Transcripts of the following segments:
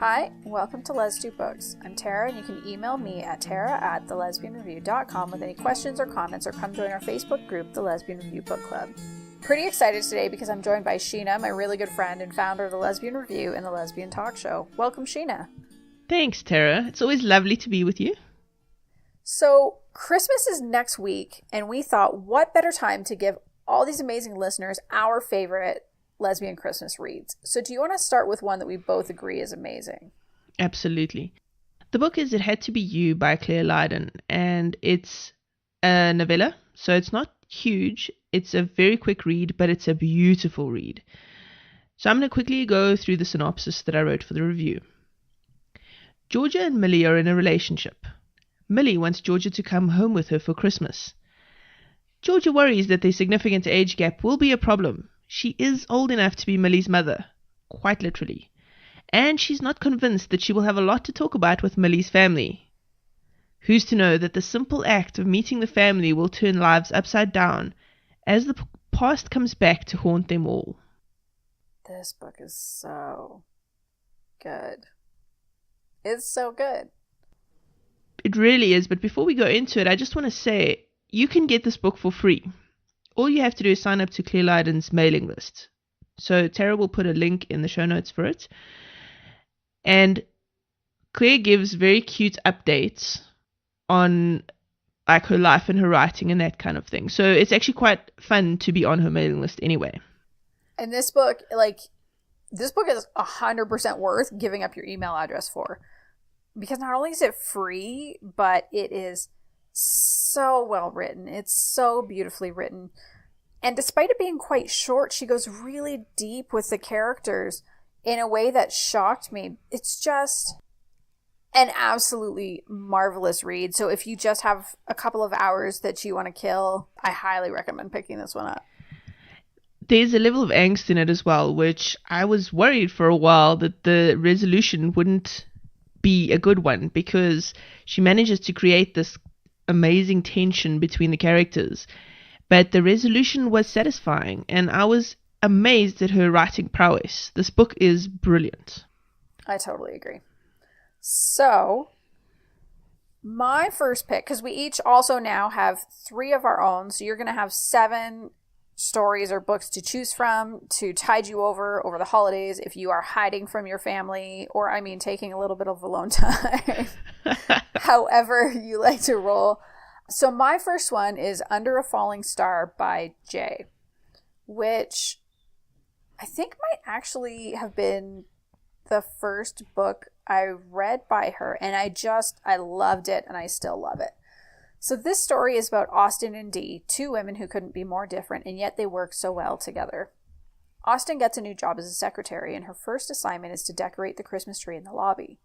Hi, welcome to Les Do Books. I'm Tara, and you can email me at tara@thelesbianreview.com with any questions or comments, or come join our Facebook group, the Lesbian Review Book Club. Pretty excited today because I'm joined by Sheena, my really good friend and founder of the Lesbian Review and the Lesbian Talk Show. Welcome, Sheena. Thanks, Tara. It's always lovely to be with you. So, Christmas is next week, and we thought, what better time to give all these amazing listeners our favorite lesbian Christmas reads. So do you want to start with one that we both agree is amazing? Absolutely. The book is It Had to Be You by Clare Lydon, and it's a novella, so it's not huge. It's a very quick read, but it's a beautiful read. So I'm going to quickly go through the synopsis that I wrote for the review. Georgia and Millie are in a relationship. Millie wants Georgia to come home with her for Christmas. Georgia worries that their significant age gap will be a problem. She is old enough to be Millie's mother, quite literally, and she's not convinced that she will have a lot to talk about with Millie's family. Who's to know that the simple act of meeting the family will turn lives upside down as the past comes back to haunt them all? This book is so good. It's so good. It really is, but before we go into it, I just want to say, you can get this book for free. All you have to do is sign up to Clare Lydon's mailing list. So Tara will put a link in the show notes for it. And Claire gives very cute updates on like her life and her writing and that kind of thing. So it's actually quite fun to be on her mailing list anyway. And this book is 100% worth giving up your email address for. Because not only is it free, but it is so well written. It's so beautifully written. And despite it being quite short, she goes really deep with the characters in a way that shocked me. It's just an absolutely marvelous read. So if you just have a couple of hours that you want to kill, I highly recommend picking this one up. There's a level of angst in it as well, which I was worried for a while that the resolution wouldn't be a good one, because she manages to create this amazing tension between the characters, but the resolution was satisfying, and I was amazed at her writing prowess. This book is brilliant. I totally agree. So my first pick, because we each also now have 3 of our own, so you're going to have 7 stories or books to choose from to tide you over the holidays if you are hiding from your family, or taking a little bit of alone time. However you like to roll. So my first one is Under a Falling Star by Jay, which I think might actually have been the first book I read by her, and I loved it, and I still love it. So this story is about Austin and Dee, 2 women who couldn't be more different, and yet they work so well together. Austin gets a new job as a secretary, and her first assignment is to decorate the Christmas tree in the lobby.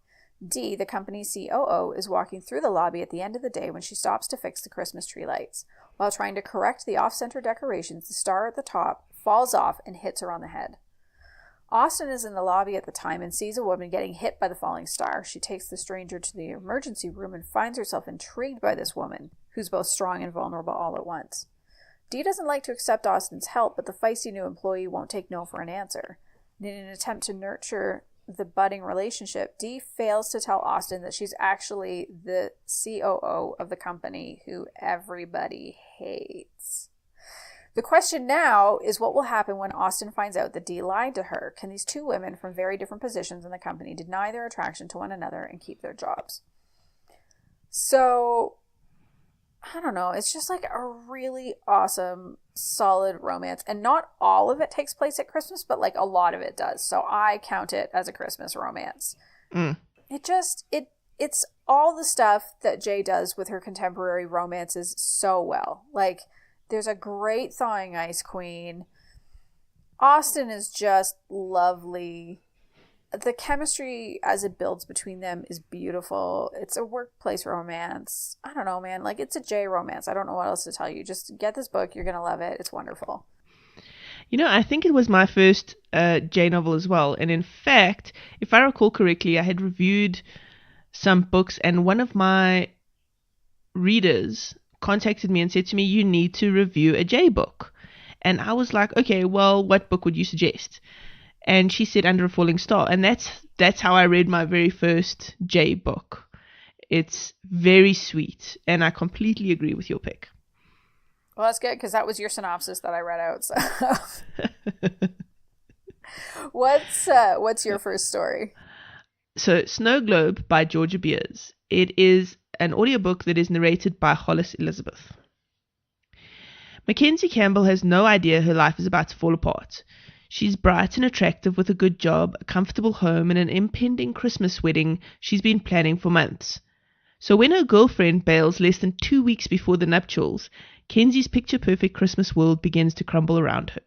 Dee, the company's COO, is walking through the lobby at the end of the day when she stops to fix the Christmas tree lights. While trying to correct the off-center decorations, the star at the top falls off and hits her on the head. Austin is in the lobby at the time and sees a woman getting hit by the falling star. She takes the stranger to the emergency room and finds herself intrigued by this woman, who's both strong and vulnerable all at once. Dee doesn't like to accept Austin's help, but the feisty new employee won't take no for an answer. And in an attempt to nurture the budding relationship, Dee fails to tell Austin that she's actually the COO of the company who everybody hates. The question now is, what will happen when Austin finds out that Dee lied to her? Can these 2 women from very different positions in the company deny their attraction to one another and keep their jobs? So, I don't know. It's just like a really awesome, solid romance. And not all of it takes place at Christmas, but like a lot of it does. So I count it as a Christmas romance. It's all the stuff that Jay does with her contemporary romances so well. Like, there's a great thawing ice queen. Austin is just lovely. The chemistry as it builds between them is beautiful. It's a workplace romance. I don't know, man. Like, it's a Jay romance. I don't know what else to tell you. Just get this book. You're going to love it. It's wonderful. I think it was my first Jay novel as well. And in fact, if I recall correctly, I had reviewed some books, and one of my readers contacted me and said to me, you need to review a Jay book. And I was like, okay, well, what book would you suggest? and she said Under a Falling Star, and that's how I read my very first J book. It's very sweet, and I completely agree with your pick. Well, that's good, because that was your synopsis that I read out. So. What's your first story? So, Snow Globe by Georgia Beers. It is an audiobook that is narrated by Hollis Elizabeth. Mackenzie Campbell has no idea her life is about to fall apart. She's bright and attractive with a good job, a comfortable home, and an impending Christmas wedding she's been planning for months. So when her girlfriend bails less than 2 weeks before the nuptials, Kenzie's picture-perfect Christmas world begins to crumble around her.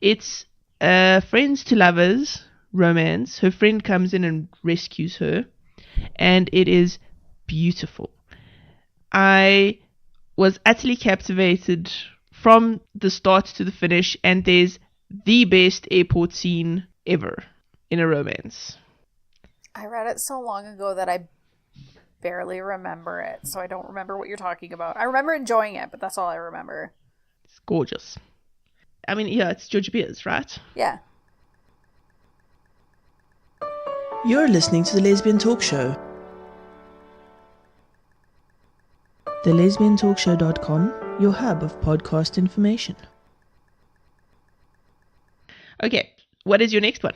It's a friends to lovers romance. Her friend comes in and rescues her, and it is beautiful. I was utterly captivated from the start to the finish, and there's the best airport scene ever in a romance. I read it so long ago that I barely remember it, so I don't remember what you're talking about. I remember enjoying it, but that's all I remember. It's gorgeous. I mean, yeah, it's Georgia Beers, right? Yeah. You're listening to the Lesbian Talk Show. TheLesbianTalkShow.com, your hub of podcast information. Okay, what is your next one?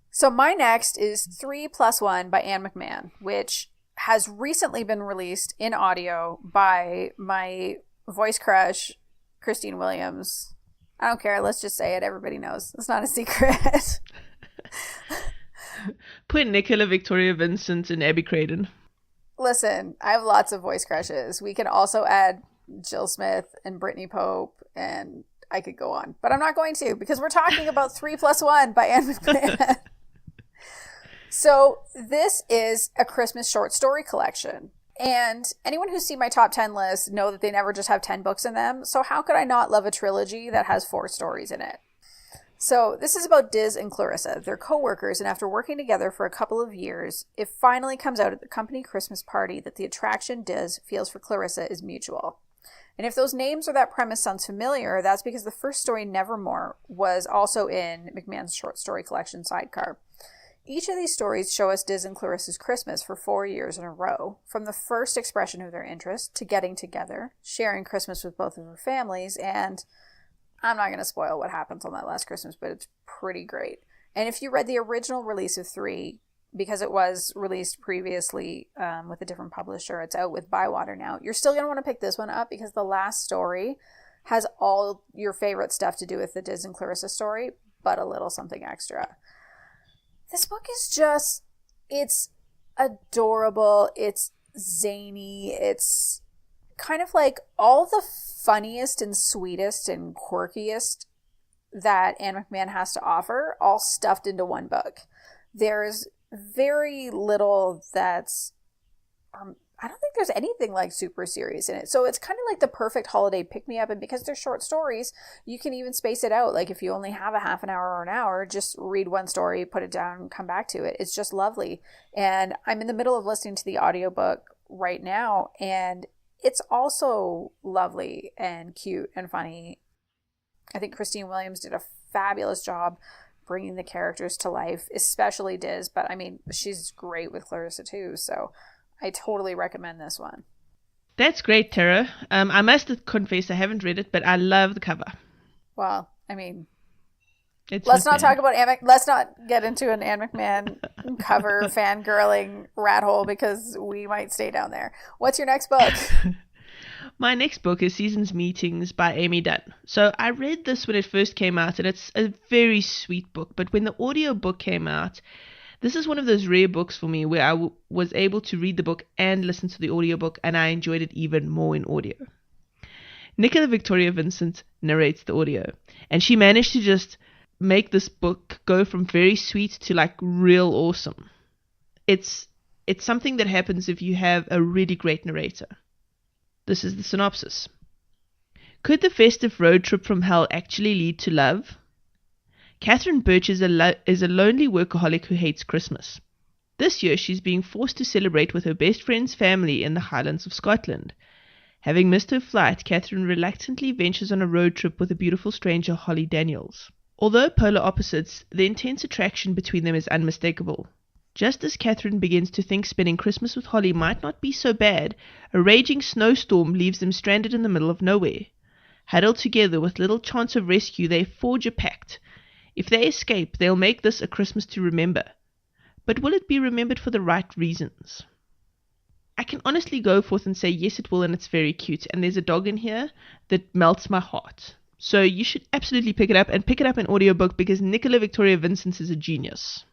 So my next is 3+1 by Anne McMan, which has recently been released in audio by my voice crush, Christine Williams. I don't care. Let's just say it. Everybody knows. It's not a secret. Put Nicola Victoria Vincent and Abby Craden. Listen, I have lots of voice crushes. We can also add Jill Smith and Brittany Pope, and I could go on. But I'm not going to, because we're talking about 3+1 by Anne McMan. So this is a Christmas short story collection. And anyone who's seen my top 10 list know that they never just have 10 books in them. So how could I not love a trilogy that has 4 stories in it? So this is about Diz and Clarissa. They're co-workers, and after working together for a couple of years, it finally comes out at the company Christmas party that the attraction Diz feels for Clarissa is mutual. And if those names or that premise sounds familiar, that's because the first story, Nevermore, was also in McMan's short story collection Sidecar. Each of these stories show us Diz and Clarissa's Christmas for 4 years in a row, from the first expression of their interest to getting together, sharing Christmas with both of their families, and I'm not going to spoil what happens on that last Christmas, but it's pretty great. And if you read the original release of 3, because it was released previously with a different publisher, it's out with Bywater now, you're still going to want to pick this one up because the last story has all your favorite stuff to do with the Diz and Clarissa story, but a little something extra. This book is just, it's adorable, it's zany, it's kind of like all the funniest and sweetest and quirkiest that Anne McMan has to offer, all stuffed into one book. There's very little that's, I don't think there's anything like super serious in it. So it's kind of like the perfect holiday pick-me-up. And because they're short stories, you can even space it out. Like if you only have a half an hour or an hour, just read one story, put it down, come back to it. It's just lovely. And I'm in the middle of listening to the audiobook right now, and it's also lovely and cute and funny. I think Christine Williams did a fabulous job bringing the characters to life, especially Diz. But I mean, she's great with Clarissa too. So I totally recommend this one. That's great, Tara. I must confess I haven't read it, but I love the cover. Well, I mean, Let's not talk about let's not get into an Anne McMan cover fangirling rat hole, because we might stay down there. What's your next book? My next book is Seasons Meetings by Amy Dunne. So I read this when it first came out, and it's a very sweet book. But when the audio book came out, this is one of those rare books for me where I was able to read the book and listen to the audiobook, and I enjoyed it even more in audio. Nicola Victoria Vincent narrates the audio, and she managed to just make this book go from very sweet to like real awesome. It's something that happens if you have a really great narrator. This is the synopsis. Could the festive road trip from hell actually lead to love? Catherine Birch is a lonely workaholic who hates Christmas. This year she's being forced to celebrate with her best friend's family in the Highlands of Scotland. Having missed her flight, Catherine reluctantly ventures on a road trip with a beautiful stranger, Holly Daniels. Although polar opposites, the intense attraction between them is unmistakable. Just as Catherine begins to think spending Christmas with Holly might not be so bad, a raging snowstorm leaves them stranded in the middle of nowhere. Huddled together with little chance of rescue, they forge a pact. If they escape, they'll make this a Christmas to remember. But will it be remembered for the right reasons? I can honestly go forth and say yes it will, and it's very cute. And there's a dog in here that melts my heart. So you should absolutely pick it up, and pick it up in audiobook, because Nicola Victoria Vincent is a genius.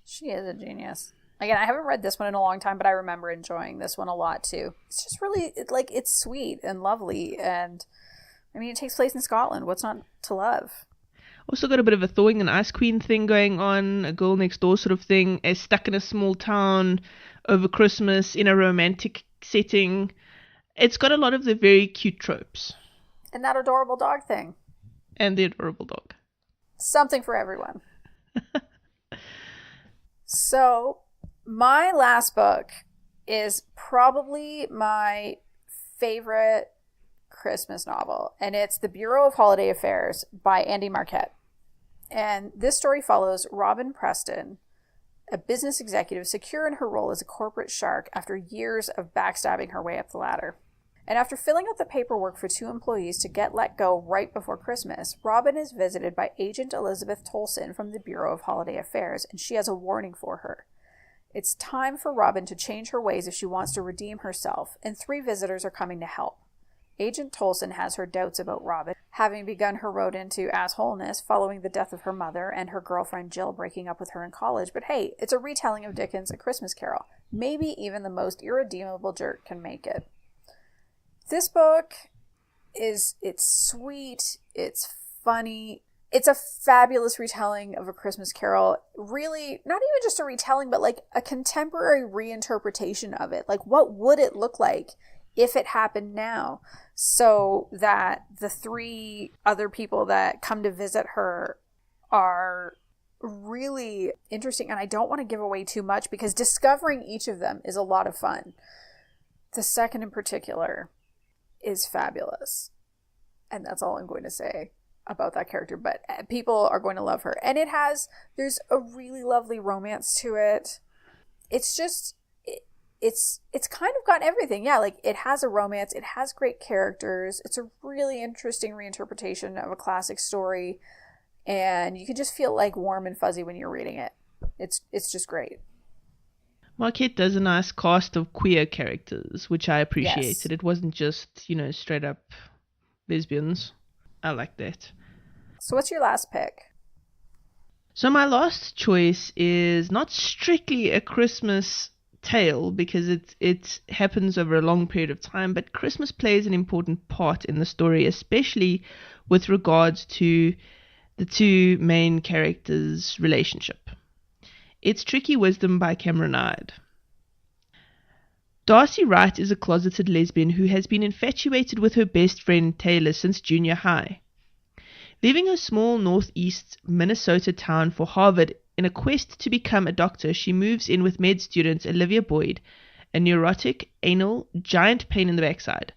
She is a genius. Again, I haven't read this one in a long time, but I remember enjoying this one a lot too. It's just really, it's sweet and lovely, and I mean, it takes place in Scotland. What's not to love? Also got a bit of a thawing and ice queen thing going on, a girl next door sort of thing, is stuck in a small town over Christmas in a romantic setting. It's got a lot of the very cute tropes. And that adorable dog thing. And the adorable dog. Something for everyone. So, my last book is probably my favorite Christmas novel, and it's The Bureau of Holiday Affairs by Andi Marquette. And this story follows Robin Preston, a business executive secure in her role as a corporate shark after years of backstabbing her way up the ladder. And after filling out the paperwork for 2 employees to get let go right before Christmas, Robin is visited by Agent Elizabeth Tolson from the Bureau of Holiday Affairs, and she has a warning for her. It's time for Robin to change her ways if she wants to redeem herself, and 3 visitors are coming to help. Agent Tolson has her doubts about Robin, having begun her road into assholeness following the death of her mother and her girlfriend Jill breaking up with her in college. But hey, it's a retelling of Dickens' A Christmas Carol. Maybe even the most irredeemable jerk can make it. This book it's sweet, it's funny, it's a fabulous retelling of A Christmas Carol. Really, not even just a retelling, but like a contemporary reinterpretation of it. Like, what would it look like if it happened now? So that the 3 other people that come to visit her are really interesting. And I don't want to give away too much, because discovering each of them is a lot of fun. The second in particular is fabulous, and that's all I'm going to say about that character, but people are going to love her. And there's a really lovely romance to it. It's just it's kind of got everything. Yeah, like, it has a romance, it has great characters, it's a really interesting reinterpretation of a classic story, and you can just feel like warm and fuzzy when you're reading it. It's just great. Marquette does a nice cast of queer characters, which I appreciated. Yes. It wasn't just, straight up lesbians. I like that. So what's your last pick? So my last choice is not strictly a Christmas tale, because it happens over a long period of time, but Christmas plays an important part in the story, especially with regards to the 2 main characters' relationship. It's Tricky Wisdom by Camryn Eyde. Darcy Wright is a closeted lesbian who has been infatuated with her best friend Taylor since junior high. Leaving her small northeast Minnesota town for Harvard in a quest to become a doctor, she moves in with med student Olivia Boyd, a neurotic, anal, giant pain in the backside.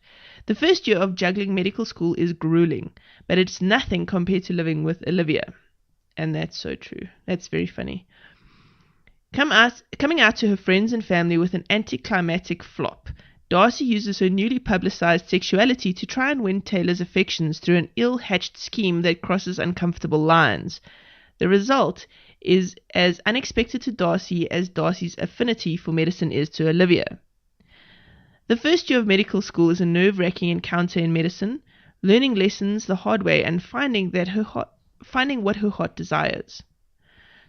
The first year of juggling medical school is grueling, but it's nothing compared to living with Olivia. And that's so true. That's very funny. Coming out to her friends and family with an anticlimactic flop, Darcy uses her newly publicized sexuality to try and win Taylor's affections through an ill-hatched scheme that crosses uncomfortable lines. The result is as unexpected to Darcy as Darcy's affinity for medicine is to Olivia. The first year of medical school is a nerve-wracking encounter in medicine, learning lessons the hard way and finding what her heart desires.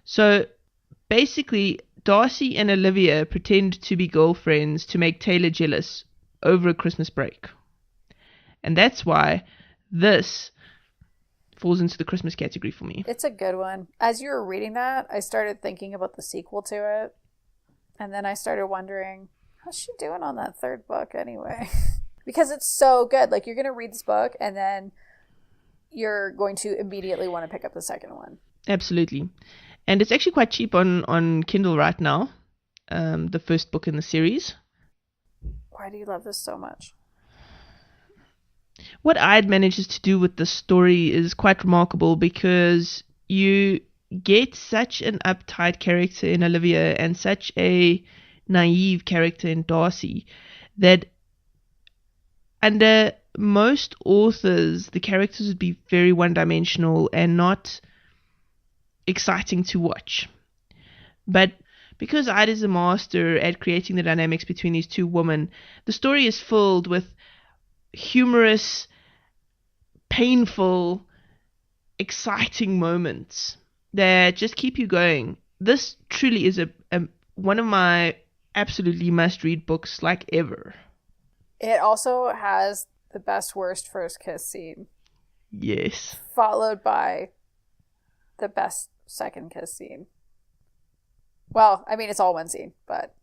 So, basically, Darcy and Olivia pretend to be girlfriends to make Taylor jealous over a Christmas break. And that's why this falls into the Christmas category for me. It's a good one. As you were reading that, I started thinking about the sequel to it. And then I started wondering, how's she doing on that 3rd book anyway? Because it's so good. Like, you're going to read this book and then you're going to immediately want to pick up the 2nd one. Absolutely. And it's actually quite cheap on Kindle right now, the first book in the series. Why do you love this so much? What Eyde manages to do with the story is quite remarkable, because you get such an uptight character in Olivia and such a naive character in Darcy that under most authors, the characters would be very one-dimensional and not exciting to watch. But because Eyde is a master at creating the dynamics between these two women, the story is filled with humorous, painful, exciting moments that just keep you going. This truly is one of my absolutely must-read books like ever. It also has the best worst first kiss scene. Yes. Followed by the best second kiss scene. Well, I mean, it's all one scene, but...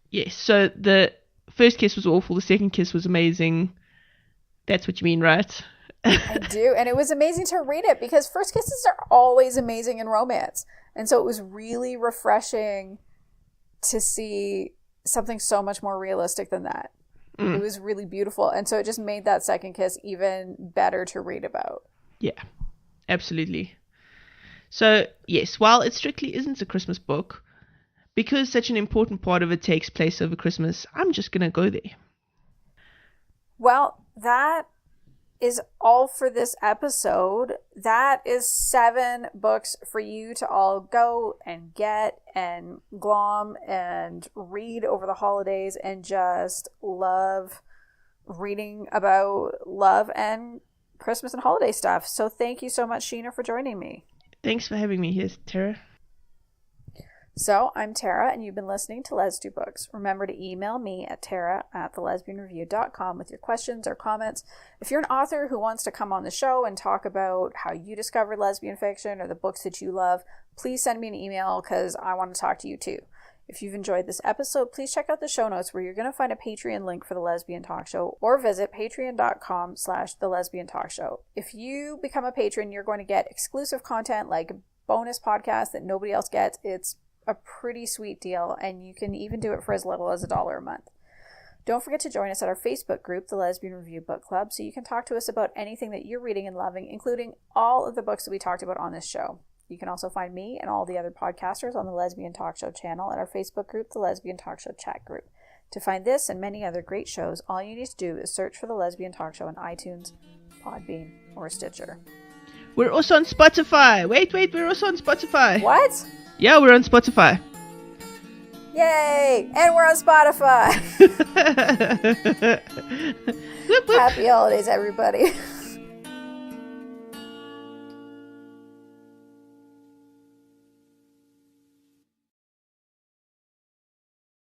Yes, so the first kiss was awful, the second kiss was amazing. That's what you mean, right? I do, and it was amazing to read it because first kisses are always amazing in romance. And so it was really refreshing to see something so much more realistic than that. It was really beautiful. And so it just made that second kiss even better to read about. Yeah, absolutely. So, yes, while it strictly isn't a Christmas book, because such an important part of it takes place over Christmas, I'm just going to go there. Well, that is all for this episode. That is 7 books for you to all go and get and glom and read over the holidays and just love reading about love and Christmas and holiday stuff. So thank you so much, Sheena, for joining me. Thanks for having me here, Tara. So, I'm Tara, and you've been listening to Let's Do Books. Remember to email me at tara@thelesbianreview.com with your questions or comments. If you're an author who wants to come on the show and talk about how you discovered lesbian fiction or the books that you love, please send me an email because I want to talk to you too. If you've enjoyed this episode, please check out the show notes where you're going to find a Patreon link for The Lesbian Talk Show or visit patreon.com/thelesbiantalkshow. If you become a patron, you're going to get exclusive content like bonus podcasts that nobody else gets. It's a pretty sweet deal, and you can even do it for as little as $1 a month. Don't forget to join us at our Facebook group, The Lesbian Review Book Club, so you can talk to us about anything that you're reading and loving, including all of the books that we talked about on this show. You can also find me and all the other podcasters on the Lesbian Talk Show channel at our Facebook group, The Lesbian Talk Show Chat Group. To find this and many other great shows, all you need to do is search for The Lesbian Talk Show on iTunes, Podbean, or Stitcher. We're also on Spotify. Wait, we're also on Spotify. What? Yeah, we're on Spotify. Yay! And we're on Spotify! Whoop, whoop. Happy holidays, everybody.